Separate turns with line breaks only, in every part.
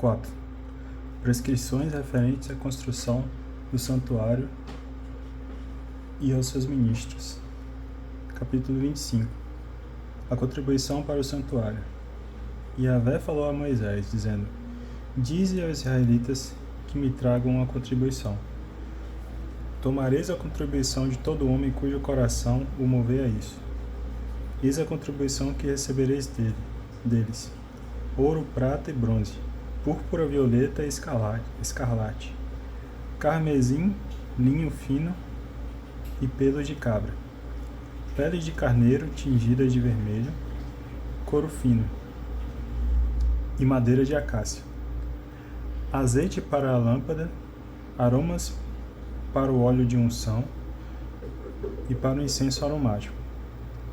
4. Prescrições referentes à construção do santuário e aos seus ministros. Capítulo 25. A contribuição para o santuário. Yahvé falou a Moisés, dizendo: Dize aos israelitas que me tragam a contribuição. Tomareis a contribuição de todo homem cujo coração o mover a isso. Eis a contribuição que recebereis deles: ouro, prata e bronze, púrpura, violeta e escarlate, carmesim, linho fino e pelos de cabra, peles de carneiro tingidas de vermelho, couro fino e madeira de acácia, azeite para a lâmpada, aromas para o óleo de unção e para o incenso aromático,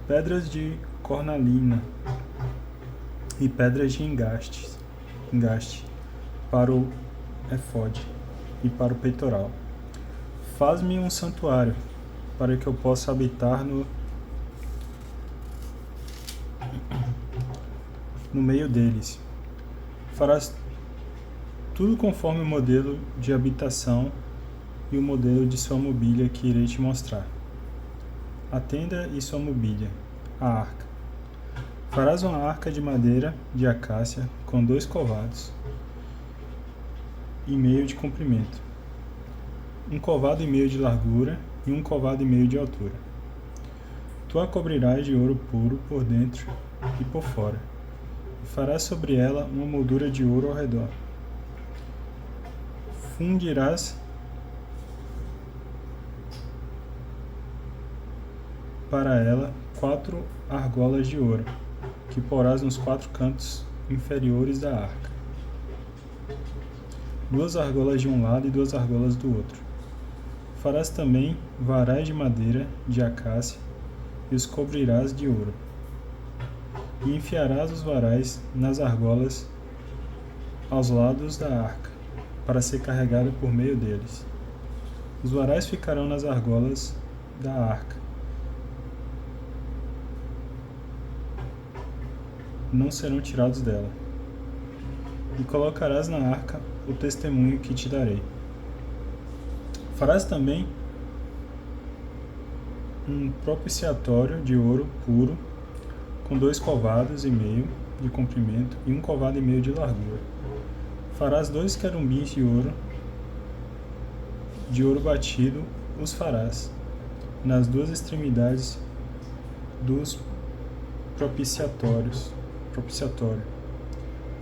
pedras de cornalina e pedras de engaste para o efode e para o peitoral. Faz-me um santuário para que eu possa habitar no meio deles. Farás tudo conforme o modelo de habitação e o modelo de sua mobília que irei te mostrar. A tenda e sua mobília, a arca. Farás uma arca de madeira de acácia com 2 covados e meio de comprimento, 1 covado e meio de largura e 1 covado e meio de altura. Tu a cobrirás de ouro puro por dentro e por fora, e farás sobre ela uma moldura de ouro ao redor. Fundirás para ela 4 argolas de ouro, que porás nos 4 cantos inferiores da arca. 2 argolas de um lado e 2 argolas do outro. Farás também varais de madeira de acácia e os cobrirás de ouro. E enfiarás os varais nas argolas aos lados da arca, para ser carregada por meio deles. Os varais ficarão nas argolas da arca. Não serão tirados dela. E colocarás na arca o testemunho que te darei. Farás também um propiciatório de ouro puro, com 2 covados e meio de comprimento e 1 covado e meio de largura. Farás 2 querumbins de ouro batido, os farás nas 2 extremidades dos propiciatório.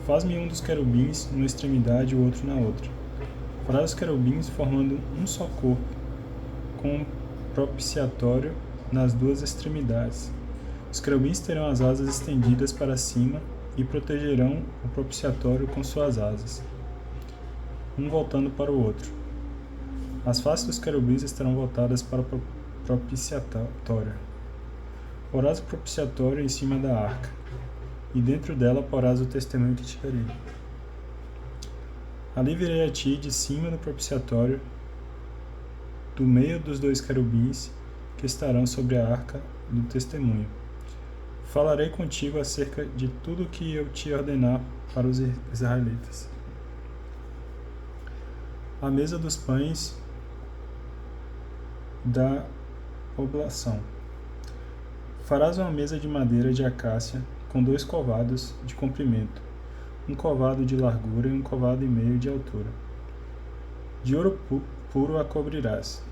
Faz-me um dos querubins numa extremidade e o outro na outra. Farás os querubins formando um só corpo, com o propiciatório nas 2 extremidades. Os querubins terão as asas estendidas para cima e protegerão o propiciatório com suas asas, um voltando para o outro. As faces dos querubins estarão voltadas para o propiciatório. Porás o propiciatório em cima da arca, e dentro dela porás o testemunho que te darei. Ali virei a ti de cima do propiciatório, do meio dos 2 querubins que estarão sobre a arca do testemunho. Falarei contigo acerca de tudo o que eu te ordenar para os israelitas. A mesa dos pães da oblação. Farás uma mesa de madeira de acácia com 2 covados de comprimento, 1 covado de largura e 1 covado e meio de altura. De ouro puro a cobrirás,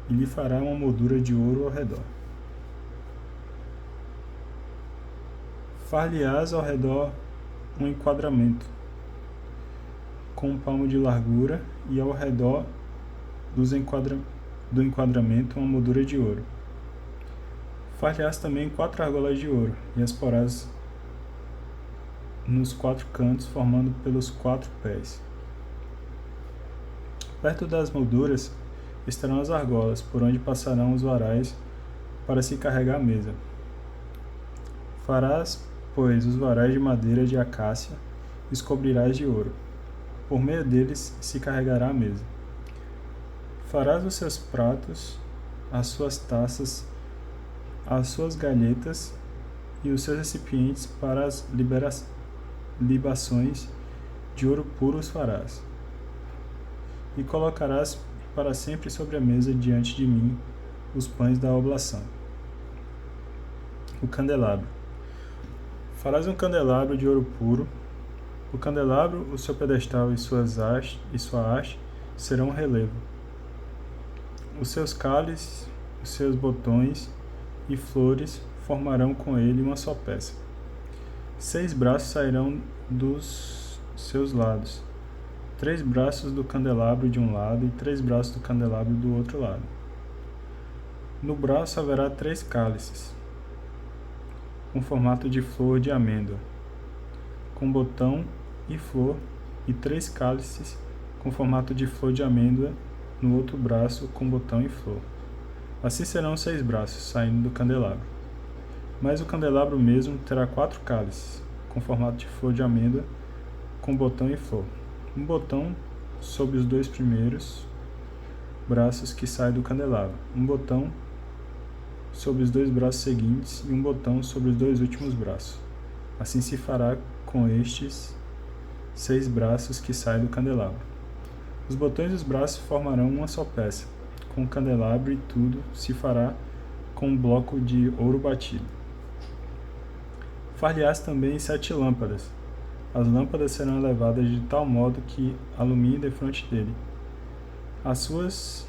e lhe fará uma moldura de ouro ao redor. Far-lhe-ás ao redor um enquadramento, com 1 palmo de largura, e ao redor do enquadramento uma moldura de ouro. Far-lhe-ás também 4 argolas de ouro, e as porás nos 4 cantos, formando pelos 4 pés. Perto das molduras estarão as argolas, por onde passarão os varais para se carregar a mesa. Farás, pois, os varais de madeira de acácia e os cobrirás de ouro. Por meio deles se carregará a mesa. Farás os seus pratos, as suas taças, as suas galhetas e os seus recipientes para as libações de ouro puro os farás. E colocarás para sempre sobre a mesa diante de mim os pães da oblação. O candelabro. Farás um candelabro de ouro puro. O candelabro, o seu pedestal e sua haste serão um relevo. Os seus cálices, os seus botões e flores formarão com ele uma só peça. 6 braços sairão dos seus lados, 3 braços do candelabro de um lado e 3 braços do candelabro do outro lado. No braço haverá 3 cálices, com formato de flor de amêndoa, com botão e flor, e 3 cálices com formato de flor de amêndoa no outro braço com botão e flor. Assim serão 6 braços saindo do candelabro. Mas o candelabro mesmo terá 4 cálices, com formato de flor de amêndoa, com botão e flor. Um botão sobre os 2 primeiros braços que saem do candelabro, um botão sobre os 2 braços seguintes e um botão sobre os 2 últimos braços. Assim se fará com estes 6 braços que saem do candelabro. Os botões dos braços formarão uma só peça. Com o candelabro e tudo se fará com um bloco de ouro batido. Far-lhe-ás também 7 lâmpadas. As lâmpadas serão elevadas de tal modo que alumiem defronte dele. As suas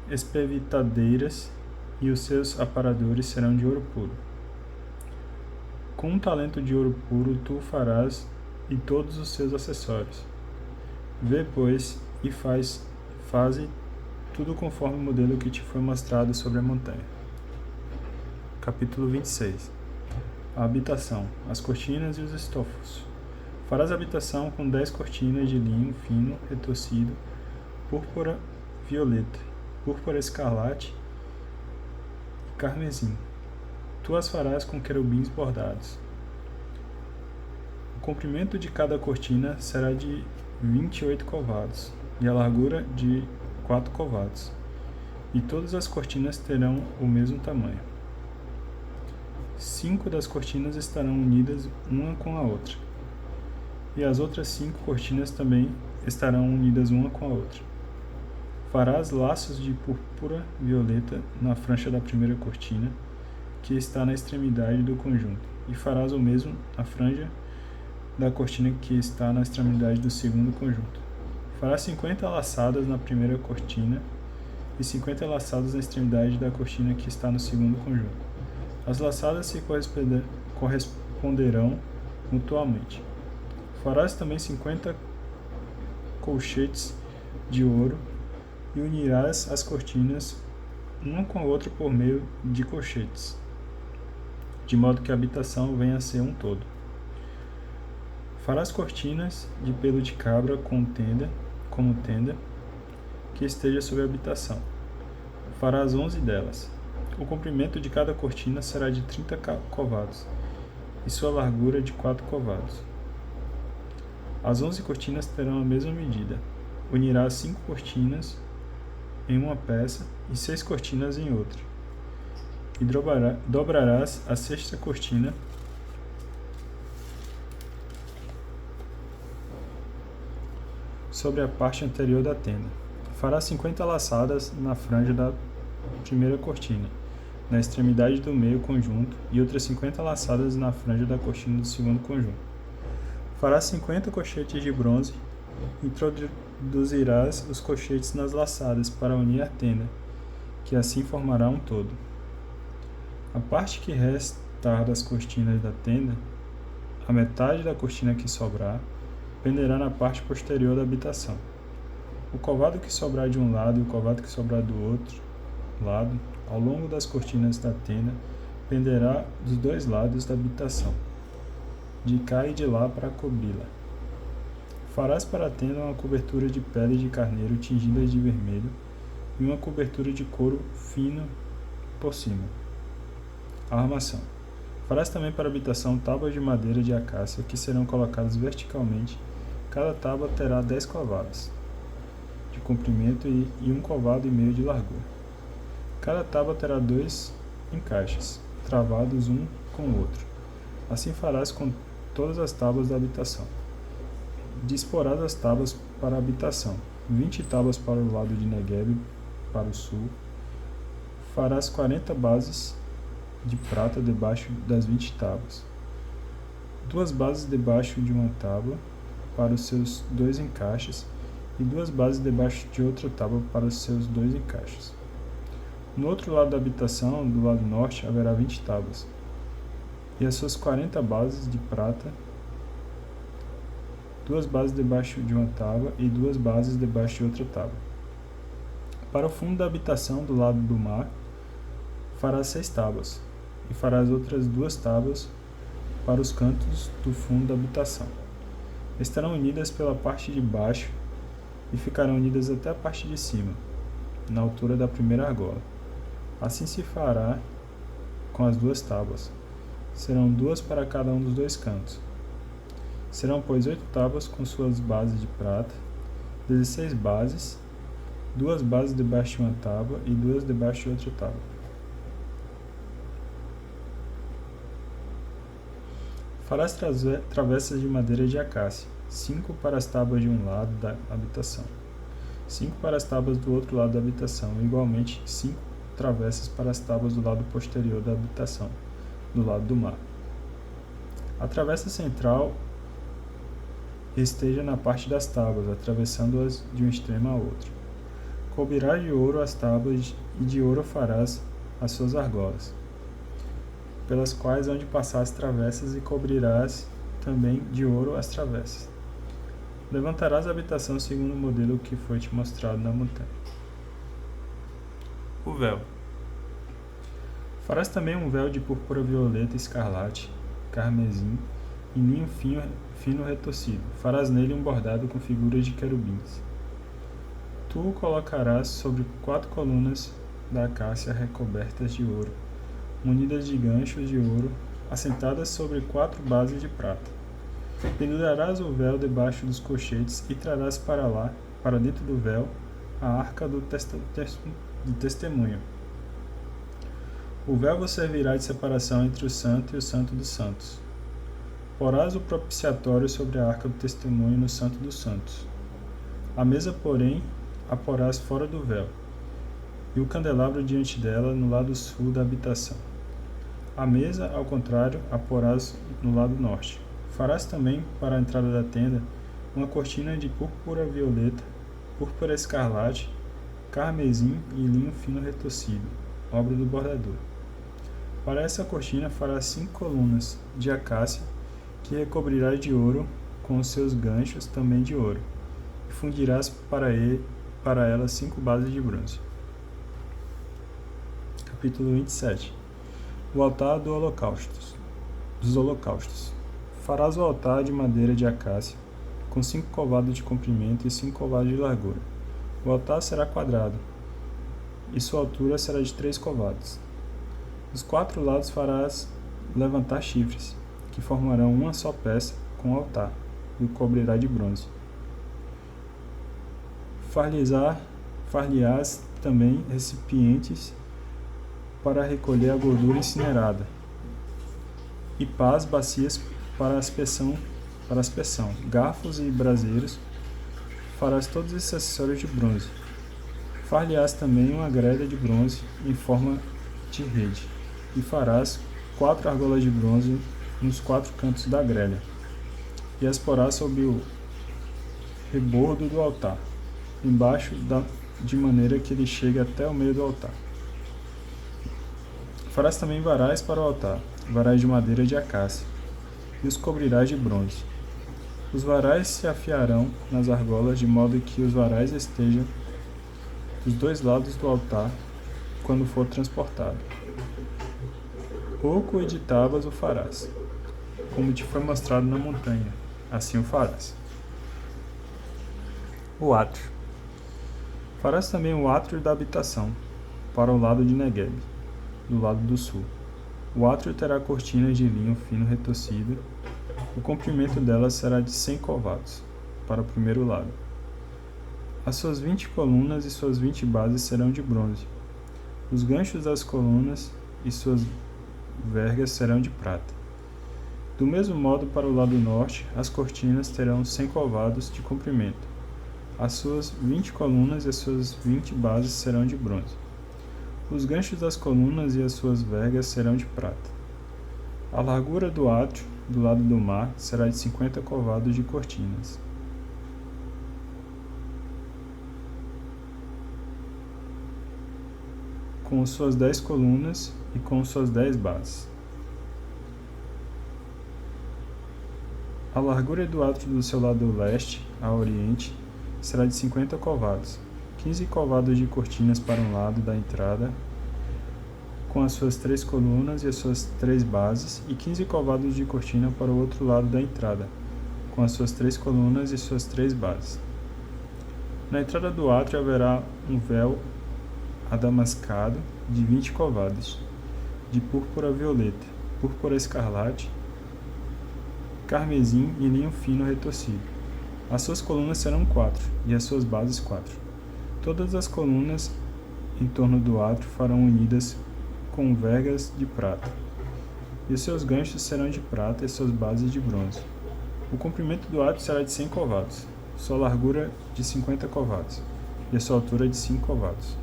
espevitadeiras e os seus aparadores serão de ouro puro. Com um talento de ouro puro tu o farás e todos os seus acessórios. Vê, pois, e faze tudo conforme o modelo que te foi mostrado sobre a montanha. Capítulo 26. A habitação, as cortinas e os estofos. Farás a habitação com 10 cortinas de linho fino, retorcido, púrpura violeta, púrpura escarlate e carmesim. Tu as farás com querubins bordados. O comprimento de cada cortina será de 28 covados, e a largura de 4 covados, e todas as cortinas terão o mesmo tamanho. 5 das cortinas estarão unidas uma com a outra, e as outras 5 cortinas também estarão unidas uma com a outra. Farás laços de púrpura violeta na franja da primeira cortina, que está na extremidade do conjunto, e farás o mesmo na franja da cortina que está na extremidade do segundo conjunto. Farás 50 laçadas na primeira cortina e 50 laçadas na extremidade da cortina que está no segundo conjunto. As laçadas se corresponderão mutuamente. Farás também 50 colchetes de ouro e unirás as cortinas uma com a outra por meio de colchetes, de modo que a habitação venha a ser um todo. Farás cortinas de pelo de cabra como tenda, que esteja sobre a habitação. Farás 11 delas. O comprimento de cada cortina será de 30 covados, e sua largura de 4 covados. As 11 cortinas terão a mesma medida. Unirás 5 cortinas em uma peça e 6 cortinas em outra. E dobrarás a 6ª cortina sobre a parte anterior da tenda. Farás 50 laçadas na franja da primeira cortina, na extremidade do meio conjunto, e outras 50 laçadas na franja da cortina do segundo conjunto. Farás 50 colchetes de bronze, e introduzirás os colchetes nas laçadas para unir a tenda, que assim formará um todo. A parte que restar das cortinas da tenda, a metade da cortina que sobrar, penderá na parte posterior da habitação. O covado que sobrar de um lado e o covado que sobrar do outro lado, ao longo das cortinas da tenda, penderá dos 2 lados da habitação, de cá e de lá para cobri-la. Farás para a tenda uma cobertura de pele de carneiro tingida de vermelho e uma cobertura de couro fino por cima. A armação. Farás também para a habitação tábuas de madeira de acácia que serão colocadas verticalmente. Cada tábua terá 10 covados de comprimento e 1 covado e meio de largura. Cada tábua terá 2 encaixes, travados um com o outro. Assim farás com todas as tábuas da habitação. Disporás as tábuas para a habitação, 20 tábuas para o lado de Negueb, para o sul. Farás 40 bases de prata debaixo das 20 tábuas. 2 bases debaixo de uma tábua para os seus 2 encaixes e 2 bases debaixo de outra tábua para os seus 2 encaixes. No outro lado da habitação, do lado norte, haverá 20 tábuas, e as suas 40 bases de prata, 2 bases debaixo de uma tábua e 2 bases debaixo de outra tábua. Para o fundo da habitação, do lado do mar, farás 6 tábuas, e farás outras 2 tábuas para os cantos do fundo da habitação. Estarão unidas pela parte de baixo e ficarão unidas até a parte de cima, na altura da primeira argola. Assim se fará com as 2 tábuas. Serão 2 para cada um dos 2 cantos. Serão, pois, 8 tábuas com suas bases de prata, 16 bases, 2 bases debaixo de uma tábua e 2 debaixo de outra tábua. Farás travessas de madeira de acácia, 5 para as tábuas de um lado da habitação, 5 para as tábuas do outro lado da habitação, e igualmente 5 travessas para as tábuas do lado posterior da habitação, do lado do mar. A travessa central esteja na parte das tábuas, atravessando-as de um extremo ao outro. Cobrirás de ouro as tábuas e de ouro farás as suas argolas, pelas quais hão de passar as travessas, e cobrirás também de ouro as travessas. Levantarás a habitação segundo o modelo que foi te mostrado na montanha. O véu. Farás também um véu de púrpura violeta, escarlate, carmesim e linho fino retorcido. Farás nele um bordado com figuras de querubins. Tu o colocarás sobre 4 colunas da acácia recobertas de ouro, munidas de ganchos de ouro, assentadas sobre 4 bases de prata. Pendurarás o véu debaixo dos colchetes e trarás para lá, para dentro do véu, a arca do testemunho. O véu vos servirá de separação entre o santo e o santo dos santos. Porás o propiciatório sobre a arca do testemunho no santo dos santos. A mesa, porém, a porás fora do véu, e o candelabro diante dela no lado sul da habitação. A mesa, ao contrário, a porás no lado norte. Farás também, para a entrada da tenda, uma cortina de púrpura violeta, púrpura escarlate, carmesim e linho fino retorcido, obra do bordador. Para essa cortina farás 5 colunas de acácia, que recobrirás de ouro, com os seus ganchos também de ouro, e fundirás para elas 5 bases de bronze. Capítulo 27. O altar dos holocaustos. Farás o altar de madeira de acácia, com 5 covados de comprimento e 5 covados de largura. O altar será quadrado, e sua altura será de 3 covados. Dos 4 lados farás levantar chifres, que formarão uma só peça com o altar, e o cobrirá de bronze. Far-lhe-ás também recipientes para recolher a gordura incinerada, e pás, bacias para aspersão, garfos e braseiros. Farás todos esses acessórios de bronze. Far-lhe-ás também uma grelha de bronze em forma de rede, e farás 4 argolas de bronze nos 4 cantos da grelha, e as porás sobre o rebordo do altar, embaixo, de maneira que ele chegue até o meio do altar. Farás também varais para o altar, varais de madeira de acácia, e os cobrirás de bronze. Os varais se afiarão nas argolas, de modo que os varais estejam dos 2 lados do altar quando for transportado. Oco e de tábuas o farás, como te foi mostrado na montanha, assim o farás. O átrio. Farás também o átrio da habitação, para o lado de Negueb, do lado do sul. O átrio terá cortinas de linho fino retorcido. O comprimento delas será de 100 covados, para o primeiro lado. As suas 20 colunas e suas 20 bases serão de bronze. Os ganchos das colunas e suas vergas serão de prata. Do mesmo modo, para o lado norte, as cortinas terão 100 covados de comprimento. As suas 20 colunas e as suas 20 bases serão de bronze. Os ganchos das colunas e as suas vergas serão de prata. A largura do átrio, do lado do mar, será de 50 covados de cortinas. Com suas 10 colunas e com suas 10 bases. A largura do átrio do seu lado leste, a oriente, será de 50 covados, 15 covados de cortinas para um lado da entrada, com as suas 3 colunas e as suas 3 bases, e 15 covados de cortina para o outro lado da entrada, com as suas 3 colunas e suas 3 bases. Na entrada do átrio haverá um véu adamascado de 20 covados, de púrpura violeta, púrpura escarlate, carmesim e linho fino retorcido. As suas colunas serão 4, e as suas bases 4. Todas as colunas em torno do átrio farão unidas com vergas de prata, e os seus ganchos serão de prata e suas bases de bronze. O comprimento do átrio será de 100 covados, sua largura de 50 covados, e a sua altura de 5 covados.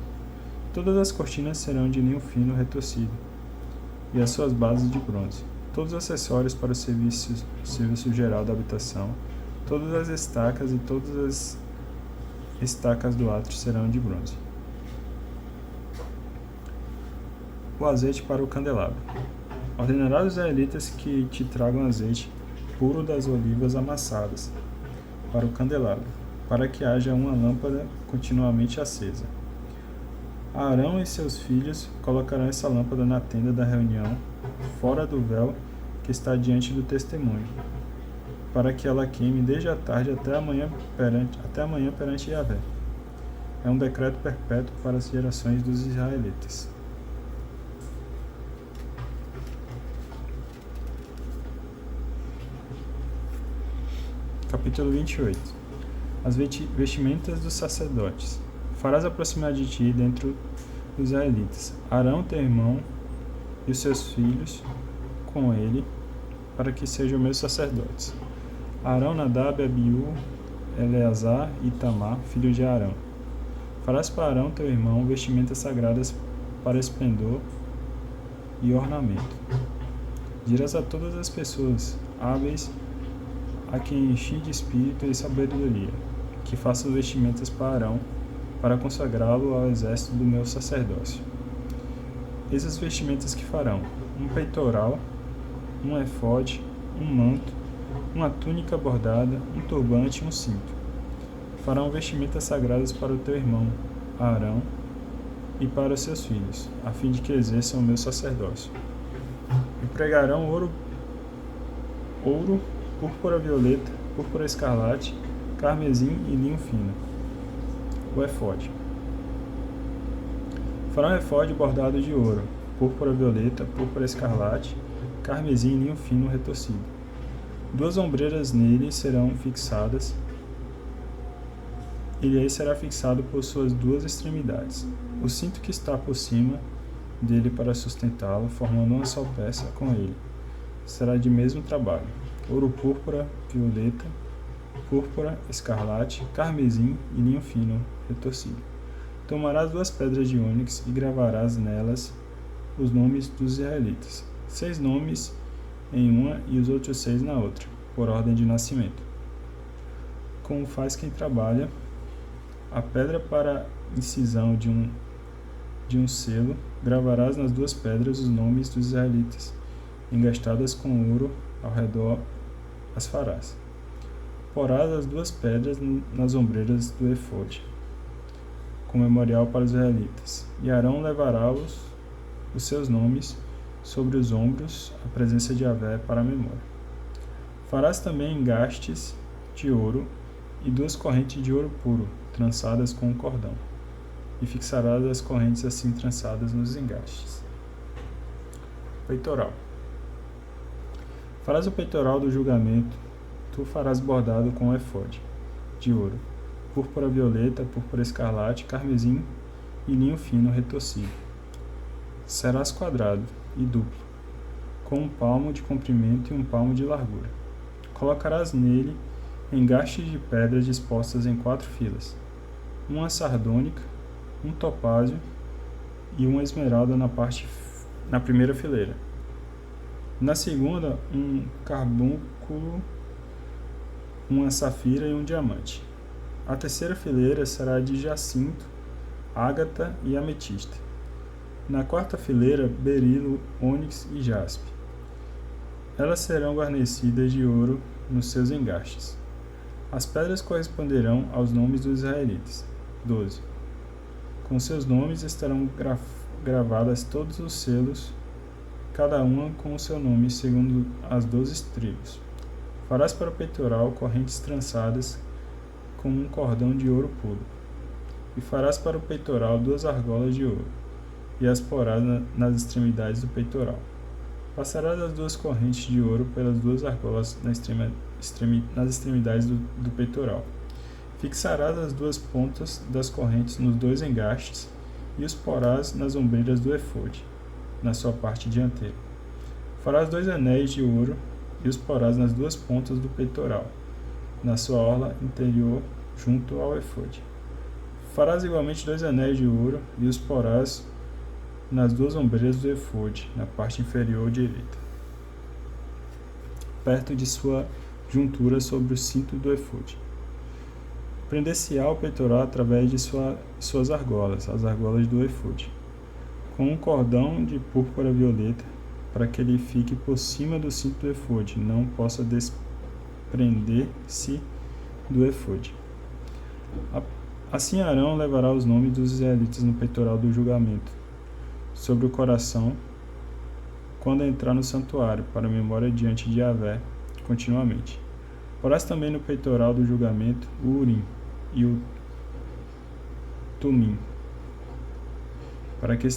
Todas as cortinas serão de linho fino retorcido, e as suas bases de bronze. Todos os acessórios para o serviço geral da habitação, todas as estacas e todas as estacas do átrio serão de bronze. O azeite para o candelabro. Ordenarás aos israelitas que te tragam azeite puro das olivas amassadas para o candelabro, para que haja uma lâmpada continuamente acesa. Arão e seus filhos colocarão essa lâmpada na tenda da reunião, fora do véu que está diante do testemunho, para que ela queime desde a tarde até amanhã perante Yahvé. É um decreto perpétuo para as gerações dos israelitas. Capítulo 28. As vestimentas dos sacerdotes. Farás aproximar de ti dentre os israelitas Arão, teu irmão, e os seus filhos com ele, para que sejam meus sacerdotes. Arão, Nadab, Abiú, Eleazar e Itamar, filhos de Arão. Farás para Arão, teu irmão, vestimentas sagradas para esplendor e ornamento. Dirás a todas as pessoas hábeis, a quem enchi de espírito e sabedoria, que façam vestimentas para Arão, para consagrá-lo ao exército do meu sacerdócio. Eis as vestimentas que farão: um peitoral, um efode, um manto, uma túnica bordada, um turbante e um cinto. Farão vestimentas sagradas para o teu irmão, Arão, e para os seus filhos, a fim de que exerçam o meu sacerdócio. E pregarão ouro, púrpura violeta, púrpura escarlate, carmesim e linho fino. O efode. Farão efode bordado de ouro, púrpura violeta, púrpura escarlate, carmesim e linho fino retorcido. 2 ombreiras nele serão fixadas, e aí será fixado por suas 2 extremidades. O cinto que está por cima dele para sustentá-lo, formando uma só peça com ele, será de mesmo trabalho: ouro, púrpura, violeta, púrpura, escarlate, carmesim e linho fino retorcido. Tomarás 2 pedras de ônix e gravarás nelas os nomes dos israelitas, 6 nomes em uma e os outros 6 na outra, por ordem de nascimento. Como faz quem trabalha, a pedra para incisão de um selo, gravarás nas 2 pedras os nomes dos israelitas, engastadas com ouro ao redor as farás. Porás as 2 pedras nas ombreiras do efode, com memorial para os israelitas, e Arão levará os seus nomes sobre os ombros à presença de Yahvé para a memória. Farás também engastes de ouro e 2 correntes de ouro puro, trançadas com um cordão, e fixarás as correntes assim trançadas nos engastes. Peitoral. Farás o peitoral do julgamento, tu farás bordado com efode de ouro, púrpura violeta, púrpura escarlate, carmesim e linho fino retorcido. Serás quadrado e duplo, com 1 palmo de comprimento e 1 palmo de largura. Colocarás nele engastes de pedras dispostas em 4 filas, uma sardônica, um topázio e uma esmeralda na primeira fileira. Na segunda, um carbúnculo, uma safira e um diamante. A terceira fileira será de jacinto, ágata e ametista. Na quarta fileira, berilo, ônix e jaspe. Elas serão guarnecidas de ouro nos seus engastes. As pedras corresponderão aos nomes dos israelitas. 12. Com seus nomes estarão gravadas todos os selos, cada uma com o seu nome, segundo as 12 tribos. Farás para o peitoral correntes trançadas com um cordão de ouro puro. E farás para o peitoral 2 argolas de ouro, e as porás nas extremidades do peitoral. Passarás as 2 correntes de ouro pelas 2 argolas nas extremidades do peitoral. Fixarás as 2 pontas das correntes nos 2 engastes e os porás nas ombreiras do efode, na sua parte dianteira. Farás 2 anéis de ouro e os porás nas 2 pontas do peitoral, na sua orla interior junto ao efode. Farás igualmente 2 anéis de ouro e os porás nas 2 ombreiras do efode, na parte inferior direita, perto de sua juntura sobre o cinto do efode. Prender-se-á o peitoral através de suas argolas, as argolas do efode, com um cordão de púrpura violeta, para que ele fique por cima do cinto do efode, não possa desprender-se do efode. Assim Arão levará os nomes dos israelitas no peitoral do julgamento, sobre o coração, quando entrar no santuário, para memória diante de Yahvé, continuamente. Porás também no peitoral do julgamento o Urim e o Tumim, para que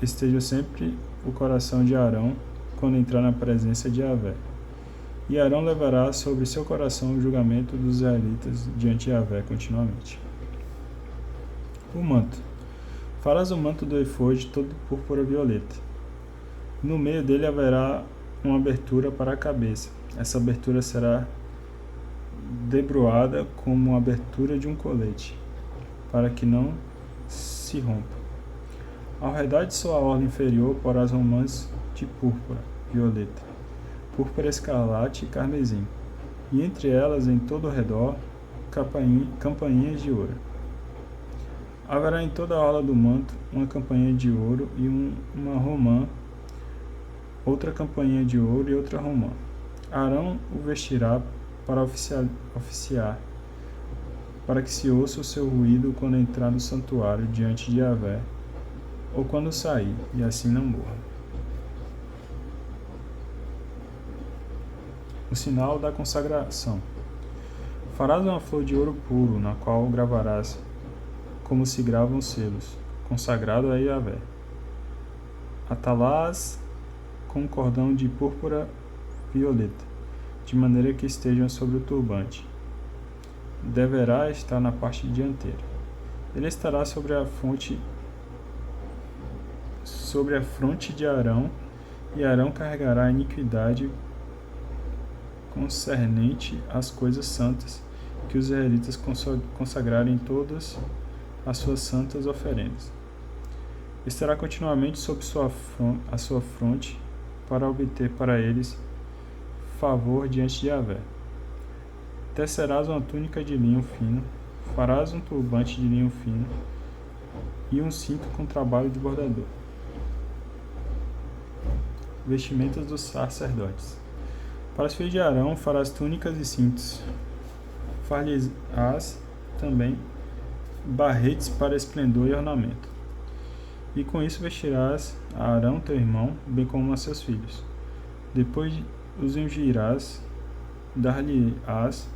esteja sempre o coração de Arão quando entrar na presença de Yahvé. E Arão levará sobre seu coração o julgamento dos israelitas diante de Yahvé continuamente. O manto. Farás o manto do efode todo de púrpura violeta. No meio dele haverá uma abertura para a cabeça. Essa abertura será debruada como a abertura de um colete, para que não se rompa. Ao redor de sua orla inferior porás romãs de púrpura violeta, púrpura escarlate e carmesim, e entre elas, em todo o redor, campainhas de ouro. Haverá em toda a orla do manto uma campainha de ouro e uma romã, outra campainha de ouro e outra romã. Arão o vestirá para oficiar, para que se ouça o seu ruído quando entrar no santuário diante de Yahvé, ou quando sair, e assim não morra. O sinal da consagração. Farás uma flor de ouro puro, na qual gravarás, como se gravam os selos, consagrado a Yahvé. Atalás com um cordão de púrpura violeta, de maneira que estejam sobre o turbante. Deverá estar na parte dianteira. Ele estará sobre a fronte de Arão, e Arão carregará a iniquidade concernente às coisas santas que os israelitas consagrarem todas as suas santas oferendas. Estará continuamente sob a sua fronte para obter para eles favor diante de Yahvé. Tecerás uma túnica de linho fino, farás um turbante de linho fino e um cinto com trabalho de bordador. Vestimentas dos sacerdotes. Para os filhos de Arão farás túnicas e cintos. Far-lhes-ás também barretes para esplendor e ornamento. E com isso vestirás a Arão teu irmão, bem como a seus filhos. Depois os ungirás, dar-lhe-ás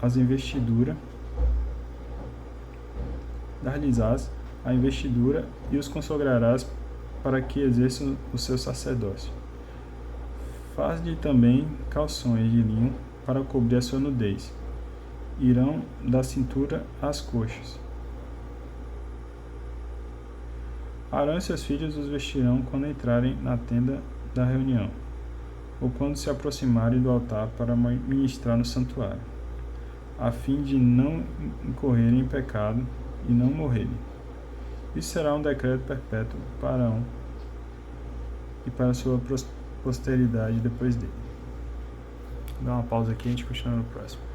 a investidura e os consagrarás para que exerçam o seu sacerdócio. Faz-lhe também calções de linho para cobrir a sua nudez. Irão da cintura às coxas. Arão e seus filhos os vestirão quando entrarem na tenda da reunião, ou quando se aproximarem do altar para ministrar no santuário, a fim de não incorrerem em pecado e não morrerem. Isso será um decreto perpétuo para Arão e para sua posteridade depois dele. Vou dar uma pausa aqui e a gente continua no próximo.